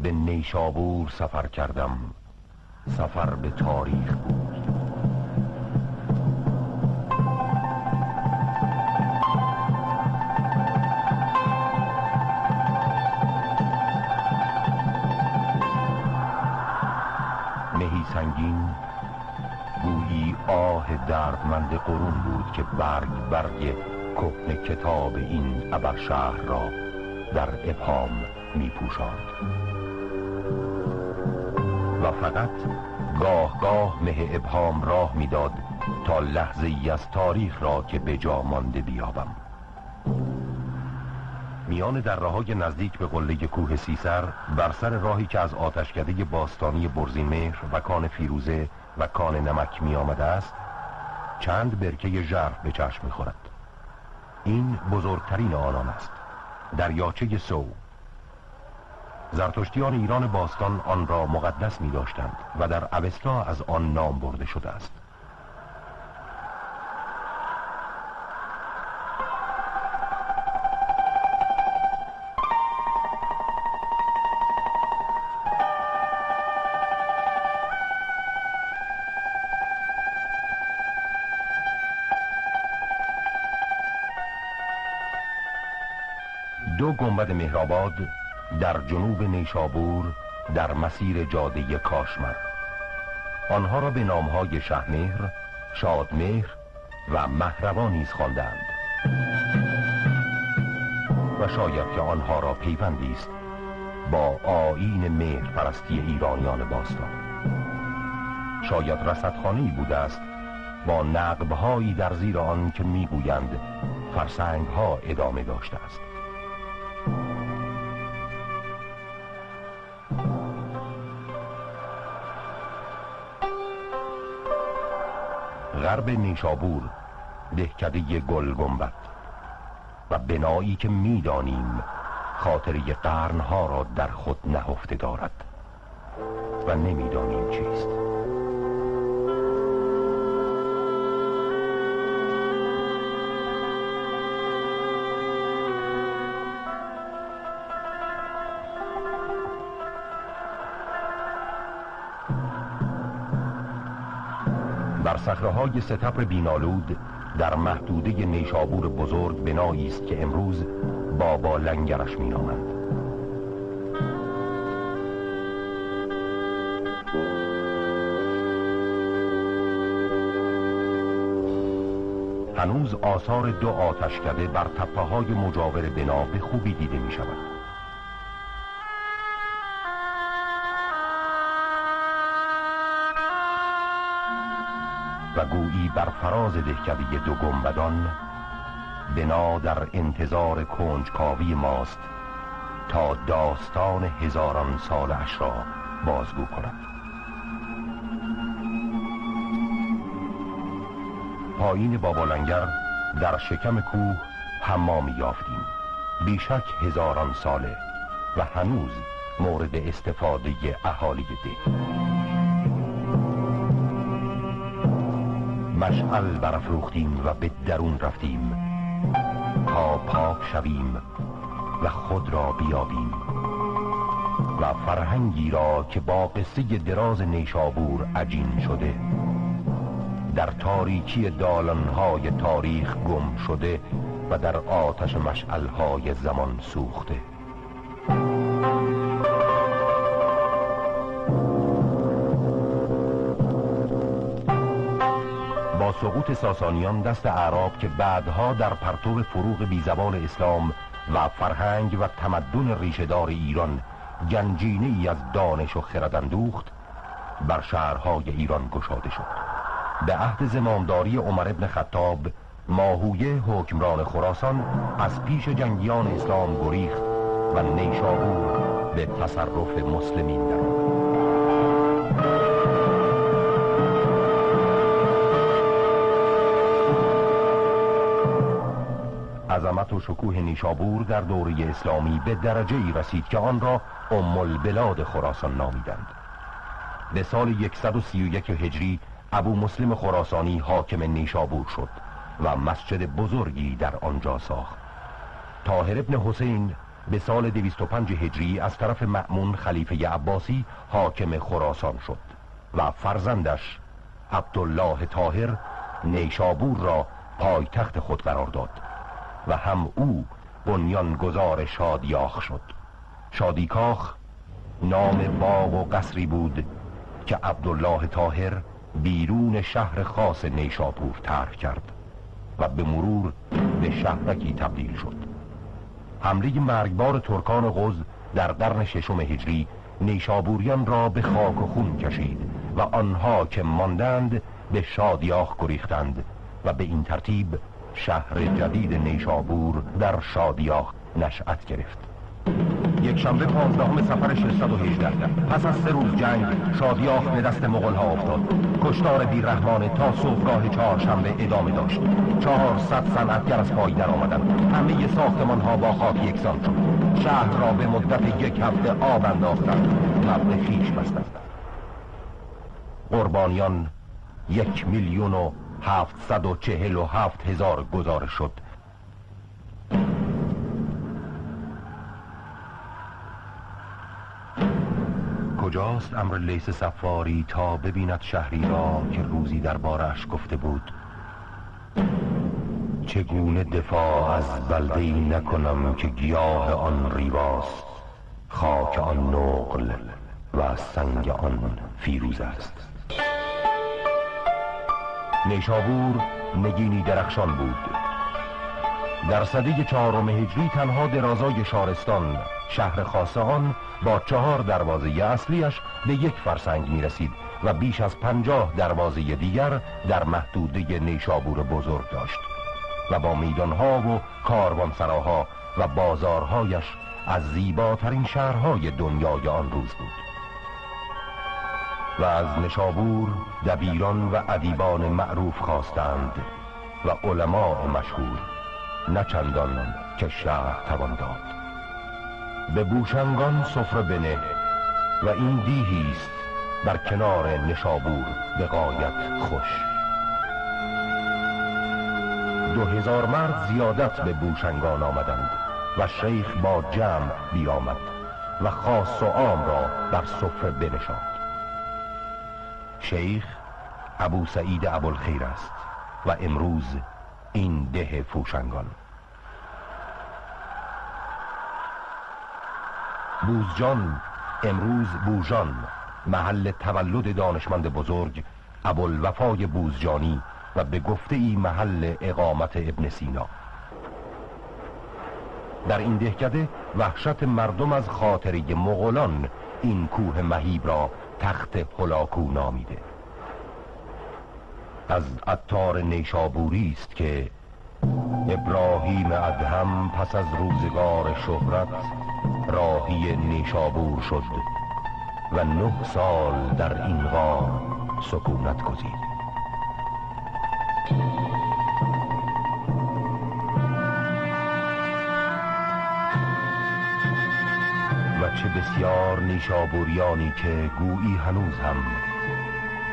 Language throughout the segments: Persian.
به نیشابور سفر کردم، سفر به تاریخ بود. مهی سنگین گویی آه دردمند قرون بود که برگ کهنه کتاب این ابرشهر را در ابهام می پوشاند و فقط گاه گاه مه ابهام راه می داد تا لحظه ای از تاریخ را که به جا مانده بیابم. میان دره‌های نزدیک به قله کوه سیسر، بر سر راهی که از آتشکده باستانی برزینمهر و کان فیروزه و کان نمک می آمده است، چند برکه ژرف به چشم می خورد. این بزرگترین آنان است، دریاچه سو. زرتشتیان ایران باستان آن را مقدس می داشتند و در اوستا از آن نام برده شده است. دو گنبد مهرآباد در جنوب نیشابور در مسیر جاده کاشمر، آنها را به نامهای شهمهر، شادمهر و مهربا نیز خواندند و شاید که آنها را پیوندی است با آیین مهر پرستی ایرانیان باستان. شاید رصدخانه‌ای بوده است با نقب‌هایی در زیر آن که میگویند فرسنگ‌ها ادامه داشته است. غرب نیشابور دهکده گل گنبد و بنایی که میدانیم خاطره قرنها را در خود نهفته دارد و نمیدانیم چیست. بر صخره‌های ستبر بینالود در محدوده نیشابور بزرگ بنایی است که امروز بابا لنگرش مینامند. هنوز آثار دو آتشکده بر تپه‌های مجاور بنا به خوبی دیده می شود. و گویی بر فراز دهکده دو گنبدان بنا در انتظار کنجکاوی ماست تا داستان هزاران سالش را بازگو کند. پایین بابا لنگر در شکم کوه حمامی یافتیم، بیشک هزاران ساله و هنوز مورد استفاده اهالی ده. مشعل برافروختیم و به درون رفتیم تا پاک شویم و خود را بیابیم و فرهنگی را که با قصه دراز نیشابور عجین شده در تاریکی دالانهای تاریخ گم شده و در آتش مشعلهای زمان سوخته. با سقوط ساسانیان دست اعراب که بعدها در پرتو فروغ بیزوال اسلام و فرهنگ و تمدن ریشه‌دار ایران گنجینه ای از دانش و خرد اندوخت، بر شهرهای ایران گشاده شد. به عهد زمامداری عمر ابن خطاب ماهویه حکمران خراسان از پیش جنگیان اسلام گریخت و نیشابور به تصرف مسلمین درآمد. عظمت و شکوه نیشابور در دوره اسلامی به درجه‌ای رسید که آن را ام البلاد خراسان نامیدند. به سال 131 هجری ابو مسلم خراسانی حاکم نیشابور شد و مسجد بزرگی در آنجا ساخت. طاهر ابن حسین به سال 205 هجری از طرف مأمون خلیفه عباسی حاکم خراسان شد و فرزندش عبدالله طاهر نیشابور را پایتخت خود قرار داد و هم او بنیانگذار شادیاخ شد. شادیکاخ نام باغ و قصری بود که عبدالله طاهر بیرون شهر خاص نیشابور طرح کرد و به مرور به شهرکی تبدیل شد. حمله مرگبار ترکان غز در قرن 6 هجری نیشابوریان را به خاک و خون کشید و آنها که ماندند به شادیاخ گریختند و به این ترتیب شهر جدید نیشابور در شادیاخ نشأت گرفت. یک شنبه 15 صفر 618 پس از 3 روز جنگ شادیاخ به دست مغول‌ها افتاد. کشتار بیرحمانه تا صبحگاه چهارشنبه ادامه داشت. 400 صنعتگر از پای در آمدند. همه ساختمان‌ها با خاک یکسان شد. شهر را به مدت 1 هفته آب انداختند و به خویش بستند. قربانیان 1,747,000 گزارش شد. کجاست امر لیث صفاری تا ببیند شهری را که روزی دربارش گفته بود چگونه دفاع از بلده‌ای نکنم که گیاه آن ریواست، خاک آن نقل و سنگ آن فیروز است. نیشابور نگینی درخشان بود. در سده 4 هجری تنها درازای شارستان شهر خاص آن با 4 دروازه اصلیش به 1 فرسنگ می رسید و بیش از 50 دروازه دیگر در محدوده نیشابور بزرگ داشت و با میدانها و کاروانسراها و بازارهایش از زیباترین شهرهای دنیای آن روز بود. و از نشابور دبیران و ادیبان معروف خواستند و علماء مشهور، نه چندان که شهر توان داد. به بوشنگان سفره بنه و این دیهی است بر کنار نشابور به غایت خوش. 2000 مرد زیادت به بوشنگان آمدند و شیخ با جمع بیامد و خاص و عام را بر سفره بنشاند. شیخ ابو سعید ابوالخیر است و امروز این ده فوشنگان. بوزجان امروز بوژان محل تولد دانشمند بزرگ ابوالوفای بوزجانی و به گفته ای محل اقامت ابن سینا. در این دهکده وحشت مردم از خاطره مغولان این کوه مهیب را تخت هلاکو نامیده. از عطار نیشابوری است که ابراهیم ادهم پس از روزگار شهرت راهی نیشابور شد و 9 سال در این غار سکونت گزید. و چه بسیار نیشابوریانی که گویی هنوز هم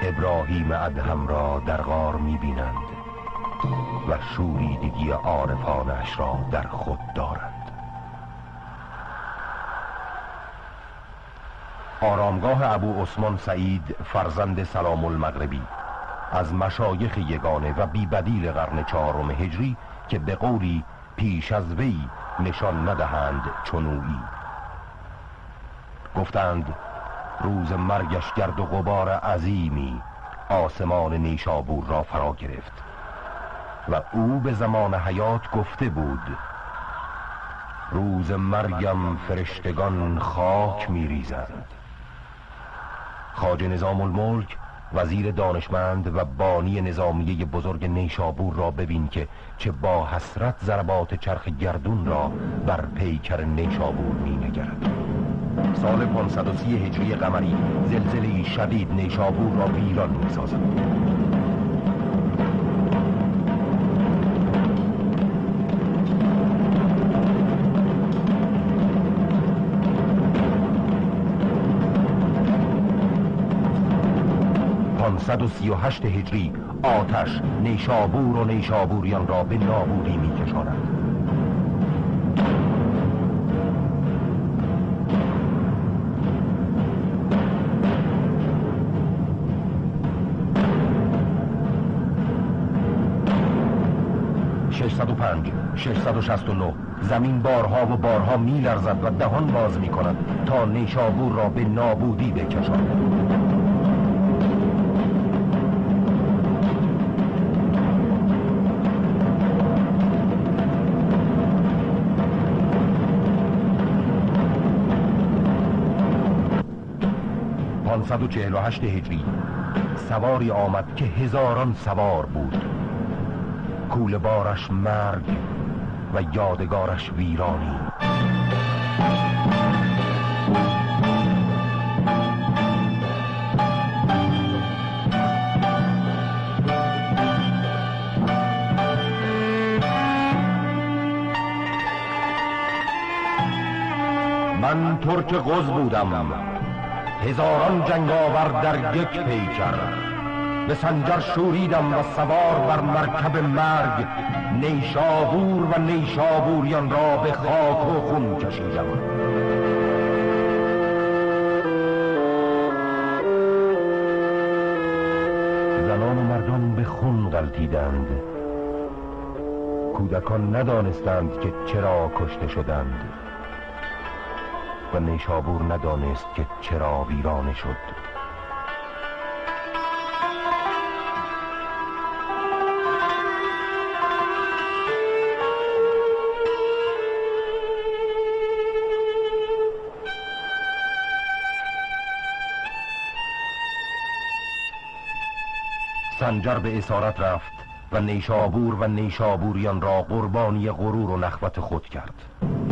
ابراهیم ادهم را در غار می‌بینند و شوریدگی عارفانش را در خود دارند. آرامگاه ابو عثمان سعید فرزند سلام المغربی از مشایخ یگانه و بی‌بدیل قرن 4 هجری که به قولی پیش از وی نشان ندهند چنویی. گفتند روز مرگش گرد و غبار عظیمی آسمان نیشابور را فرا گرفت و او به زمان حیات گفته بود روز مرگم فرشتگان خاک می‌ریزند. خواجه نظام الملک وزیر دانشمند و بانی نظامیه بزرگ نیشابور را ببین که چه با حسرت ضربات چرخ گردون را بر پیکر نیشابور می‌نگرد. سال 530 هجری قمری زلزله شدید نیشابور را ویران می‌سازد. و 38 هجری آتش نیشابور و نیشابوریان را به نابودی می‌کشاند. 605 669 زمین بارها و بارها می لرزد و دهان باز می کند تا نیشابور را به نابودی بکشاند. و 48 هجری سواری آمد که هزاران سوار بود، کوله بارش مرگ و یادگارش ویرانی. من ترک غز بودم، هزاران جنگاور در یک پیکر، به سنجر شوریدم و سوار بر مرکب مرگ، نیشابور و نیشابوریان را به خاک و خون کشیدم. زنان و مردان به خون غلتیدند، کودکان ندانستند که چرا کشته شدند و نیشابور ندانست که چرا ویرانه شد. سنجر به اسارت رفت و نیشابور و نیشابوریان را قربانی غرور و نخوت خود کرد.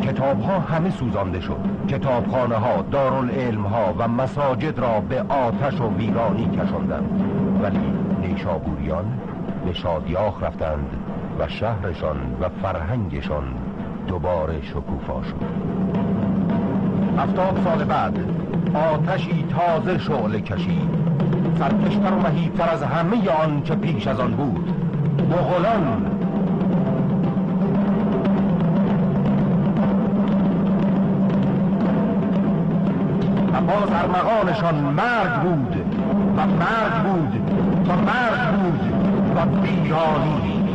کتاب ها همه سوزانده شد، کتابخانه ها، دارالعلم ها و مساجد را به آتش و ویرانی کشاندند، ولی نیشابوریان به شادیاخ رفتند و شهرشان و فرهنگشان دوباره شکوفا شد. 70 سال بعد آتشی تازه شعله کشید، سرکشتر و مهیبتر از همه آن که پیش از آن بود. مغولان باز ارمغانشان مرگ بود و مرگ بود و مرگ بود و ویرانی.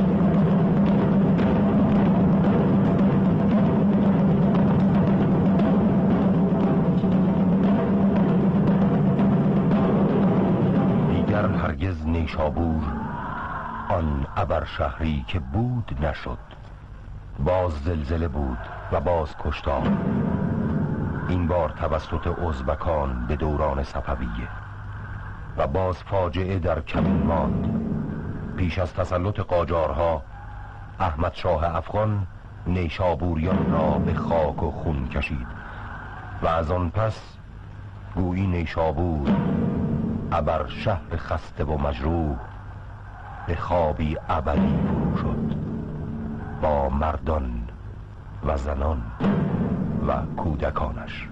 دیگر هرگز نیشابور آن ابرشهری که بود نشد. باز زلزله بود و باز کشتار، این بار توسط ازبکان به دوران صفویه، و باز فاجعه در کمین ماند. پیش از تسلط قاجارها احمد شاه افغان نیشابوریان را به خاک و خون کشید و از آن پس گویی نیشابور ابر شهر خسته و مجروح به خوابی ابدی فرو شد، با مردان و زنان و کودکانش.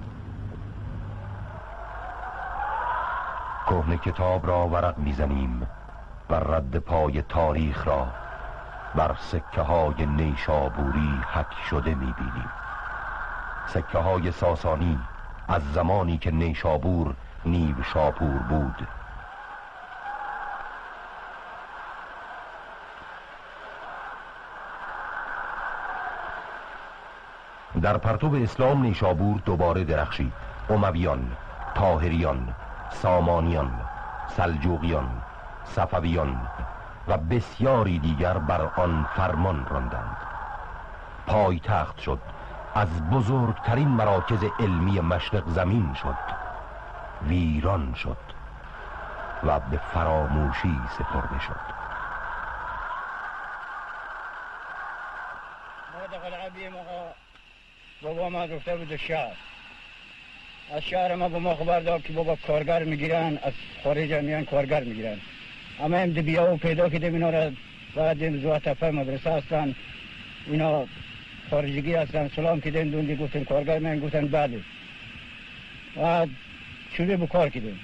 کهنه کتاب را ورق میزنیم و رد پای تاریخ را بر سکه های نیشابوری حک شده میبینیم. سکه های ساسانی از زمانی که نیشابور نیو شاپور بود. در پرتو اسلام نیشابور دوباره درخشید. امویان، طاهریان، سامانیان، سلجوقیان، صفویان و بسیاری دیگر بر آن فرمان راندند. پایتخت شد، از بزرگترین مراکز علمی مشرق زمین شد، ویران شد و به فراموشی سپرده شد. بابا ما رفته بود شهر، از شهر ما با ما خبر داد که بابا کارگر میگیرن، از خارج میان کارگر میگیرن. اما هم بیا و پیدا کردیم اینا را، بعد این زواتفه مدرسه هستن، اینا خارجگی هستن. سلام کردیم، دوندی گفتن کارگر میان، گفتن بله. بعد شروع به کار کردیم.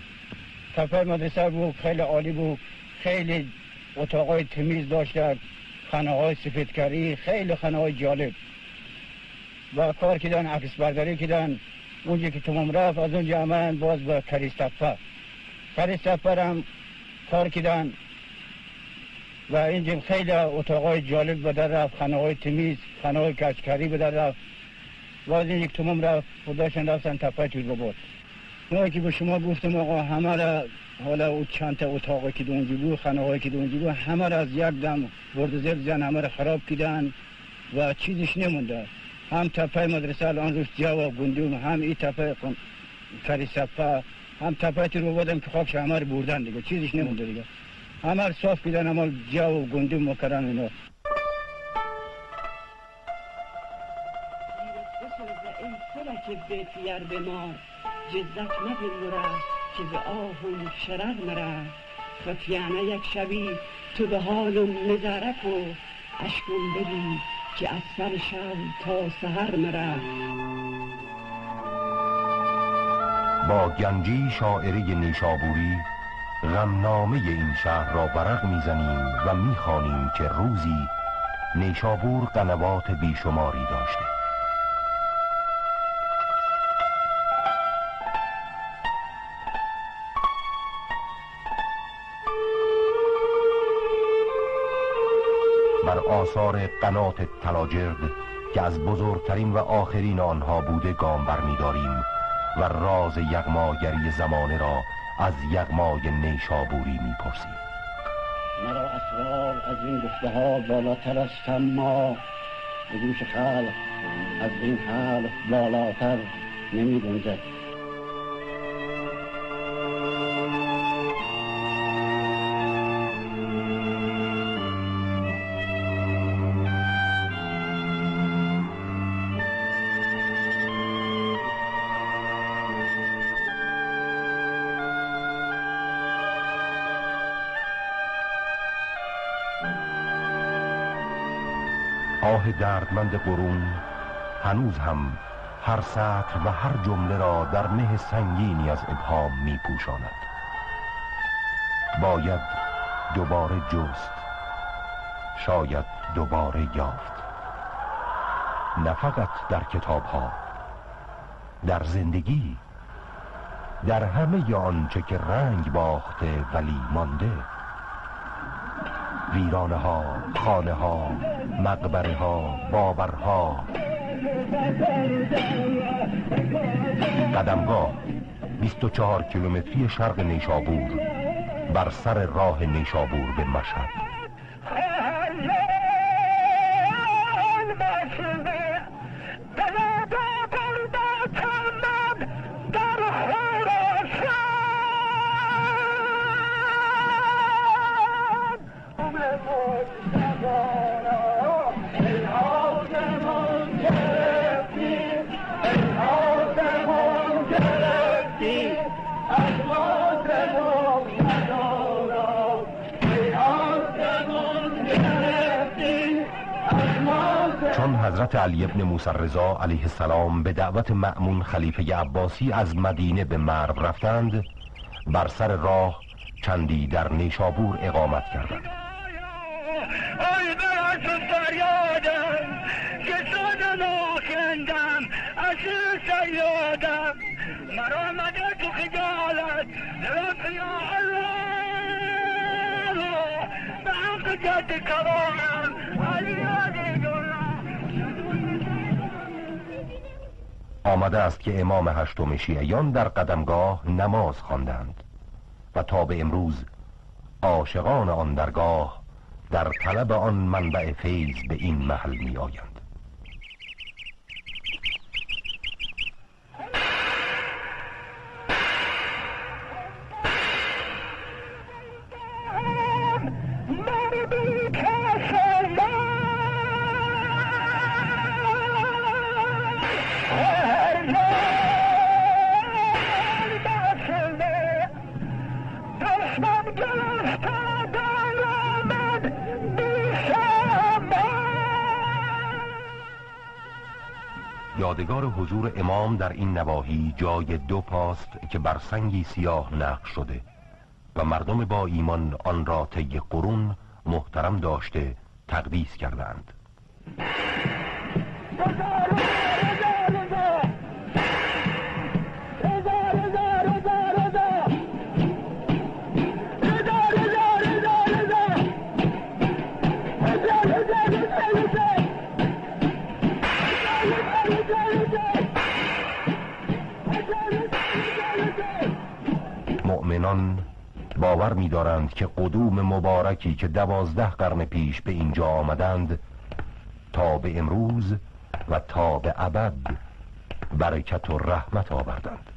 تفه مدرسه بود، خیلی عالی بود، خیلی اتاقای تمیز داشت، خانه های سفیدکاری، خیلی خانه های جالب. و کار کردن، عکس برداری کردن. اونجا که تمام رفت، از اونجا آمدن باز به کریستفه هم کار کردن. و اینجا خیلی اتاقای جالب به در رفت، خانه‌های تمیز، خانه‌های کچکاری به در رفت. باز این یک تمام رفت، خداشون رفتن تپه توی بابات. ما که به شما گفتم آقا همه را، حالا او چند تا اتاقی که دونجی بود، خانه‌هایی که دونجی بود، همه را از یک دم بردزر زن همه را خراب کردن و چیزش نمونده. هم تپه مدرسه الان روش جا و گندم، هم این تپه فریسپه، هم تپه توی باباتم که خاکش همه را بردن دیگه، چیزش نمونده دیگه. همه را صاف کردن، همه جا و گندم مکرن اینا. فلک بفیر به ما جزت مبینورا که به آهون شرر مرا خفیانه یک شبی تو به حالم نظارت و اشکم ببین که از سر شب تا سحر مرا. با گنجی شاعری نیشابوری غمنامه این شهر را برق میزنیم و میخوانیم که روزی نیشابور قنوات بیشماری داشته. بر آثار قنات تلاجرد که از بزرگترین و آخرین آنها بوده گام برمی‌داریم و راز یغماگری زمانه را از یغمای نیشابوری می‌پرسیم. مرا اسرار از این گفته ها بالاتر است، اما به گوش خلق از این خلق بالاتر نمی گنجد. آه دردمند قرون هنوز هم هر سطر و هر جمله را در مه سنگینی از ابهام می پوشاند. باید دوباره جست، شاید دوباره یافت، نه فقط در کتاب ها، در زندگی، در همه آنچه که رنگ باخته ولی مانده. ویرانه ها، خانه ها، مقبره ها، باورها. قدمگاه 24 کیلومتری شرق نیشابور بر سر راه نیشابور به مشهد. چون حضرت علی ابن موسی رضا علیه السلام به دعوت مأمون خلیفه عباسی از مدینه به مرو رفتند، بر سر راه چندی در نیشابور اقامت کردند. آمده است که امام هشتم شیعیان در قدمگاه نماز خواندند و تا به امروز عاشقان آن درگاه در طلب آن منبع فیض به این محل می آیند. یادگار حضور امام در این نواحی جای دو پاست که بر سنگی سیاه نقش شده و مردم با ایمان آن را طی قرون محترم داشته تقدیس کردند. ایران باور می‌دارند که قدوم مبارکی که 12 قرن پیش به اینجا آمدند تا به امروز و تا به ابد برکت و رحمت آوردند.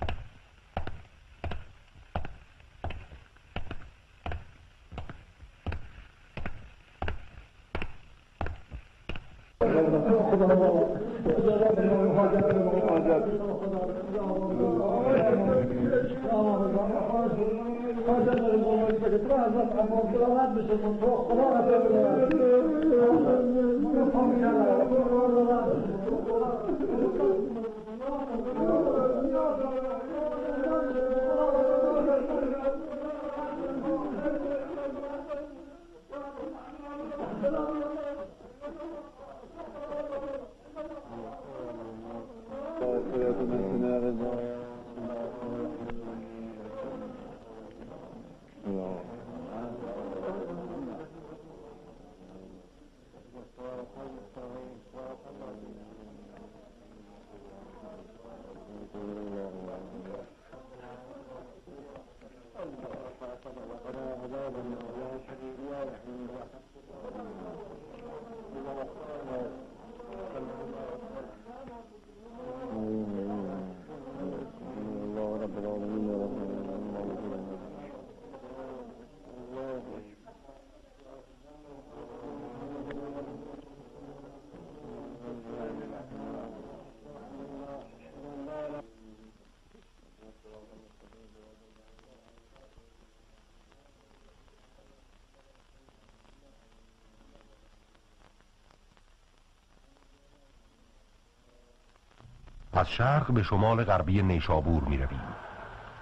از شرق به شمال غربی نیشابور می رویم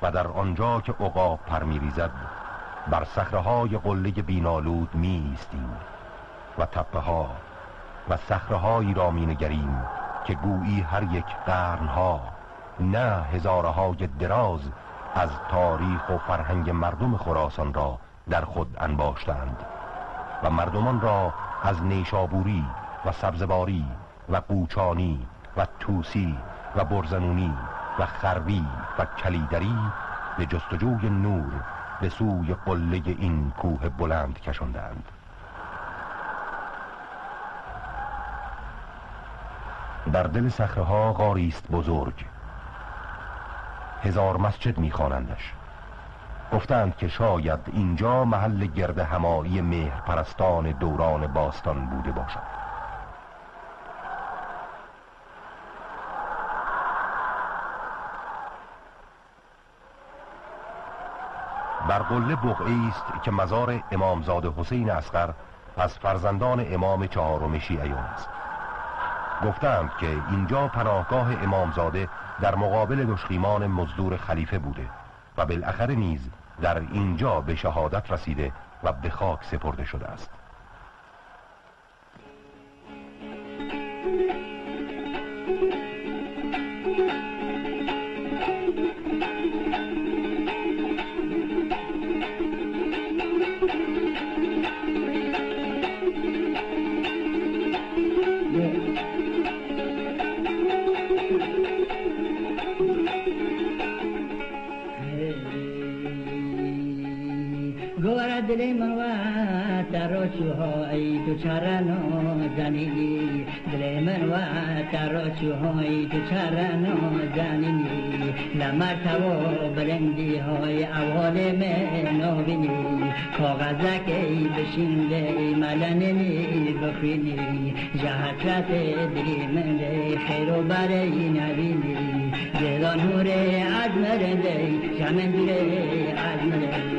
و در آنجا که عقاب پر می ریزد بر صخره‌های قله بینالود می ایستیم و تپه ها و صخره‌هایی را می نگریم که گویی هر یک قرنها نه هزارهای دراز از تاریخ و فرهنگ مردم خراسان را در خود انباشتند و مردمان را از نیشابوری و سبزواری و قوچانی و توسی و برزنونی و خروی و کلیدری به جستجوی نور به سوی قله این کوه بلند کشاندند. در دل صخره‌ها غاری است بزرگ، 1000 مسجد می‌خوانندش. گفتند که شاید اینجا محل گرد همایی مهرپرستان دوران باستان بوده باشد. بر قله بقعه‌ای است که مزار امامزاده حسین اصغر از فرزندان امام 4 شیعیان است. گفتند که اینجا پناهگاه امامزاده در مقابل دشخیمان مزدور خلیفه بوده و بالاخره نیز در اینجا به شهادت رسیده و به خاک سپرده شده است. دل من و تراچوهای تو چرانو زنیدی، دل من و تراچوهای تو چرانو زنیدی، لمرتبا بلندی های اول منو بینی، کاغذکی بشینده ملنی بخوینی، جهت دلی من ده خیر و برای نبینی، دلان نور عزم رنده جمن دل عزم رنده.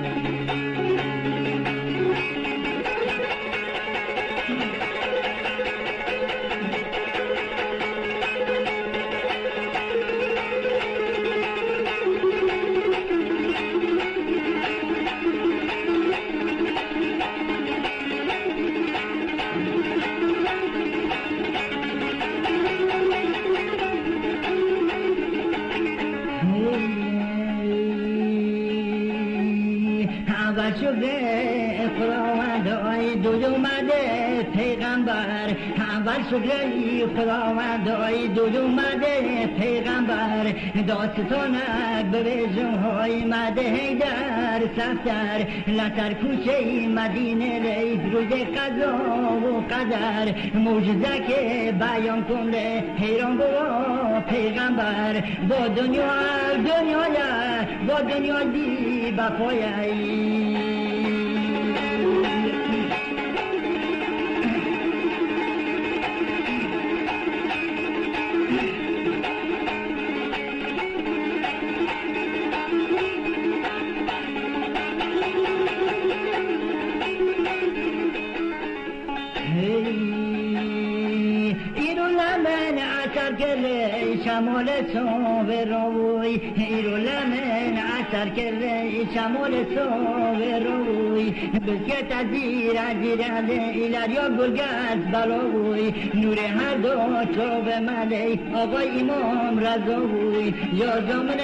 شده خداوند آی دو اومده پیغمبر پیغمبر اول شکری خداوندای دود اومده پیغمبر داستانک به وجهای مده هیدر سفتر لطر کوچه مدینه ری روز قضا و قدر معجزه که بیان کنده حیران با پیغمبر با دنیا دی بپایه شمال صوب روی ایرو لمن عصر کرده شمال صوب روی بسکت از زیر ایلاریا گلگز بلاوی نور هر دو چوب ملی آقای امام رضاوی یا زمان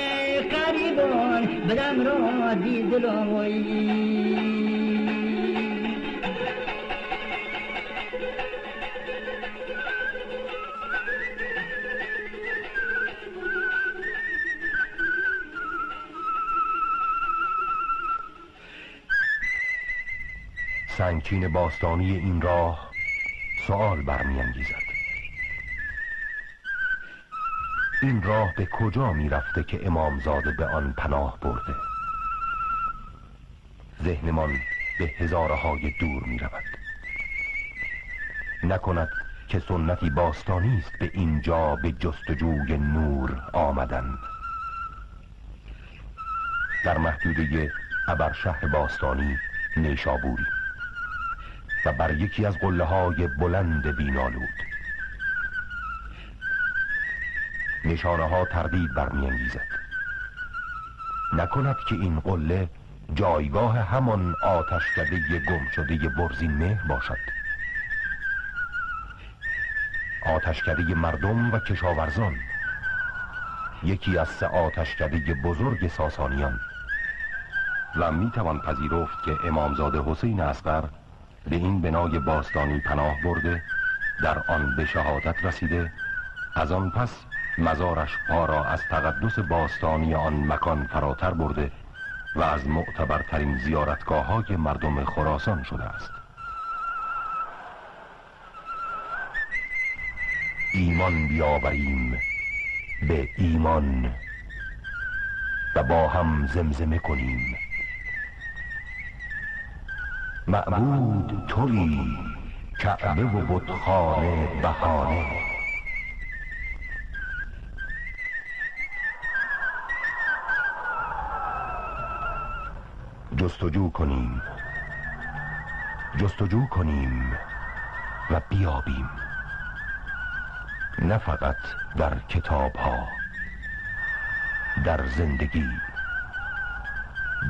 قریبان بدم را دیدلوی سنگچین باستانی این راه سؤال برمی‌انگیزد. این راه به کجا می رفته که امامزاده به آن پناه برده؟ ذهنمان به هزارهای دور می رود. نکند که سنتی باستانی است به اینجا به جستجوی نور آمدن. در محدوده ابرشهر باستانی نیشابوری و بر یکی از قله‌های بلند بینالود نشانه ها تردید برمی‌انگیزد. نکند که این قله جایگاه همان آتشکده گم شده برزین مهر باشد، آتشکده مردم و کشاورزان، یکی از 3 آتشکده بزرگ ساسانیان. و میتوان پذیرفت که امامزاده حسین اصغر به این بنای باستانی پناه برده، در آن به شهادت رسیده، از آن پس مزارش پا را از تقدس باستانی آن مکان فراتر برده و از معتبرترین زیارتگاه‌های مردم خراسان شده است. ایمان بیاوریم به ایمان و با هم زمزمه کنیم معبود تویی، کعبه و بتخانه بهانه. جستجو کنیم و بیابیم، نه فقط در کتاب ها، در زندگی،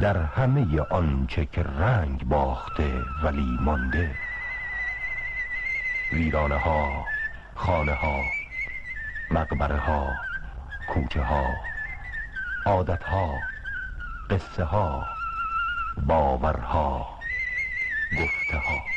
در همه آنچه که رنگ باخته ولی مانده، ویرانه ها، خانه ها، مقبره ها، کوچه ها، عادت ها، قصه ها، باورها، گفته ها.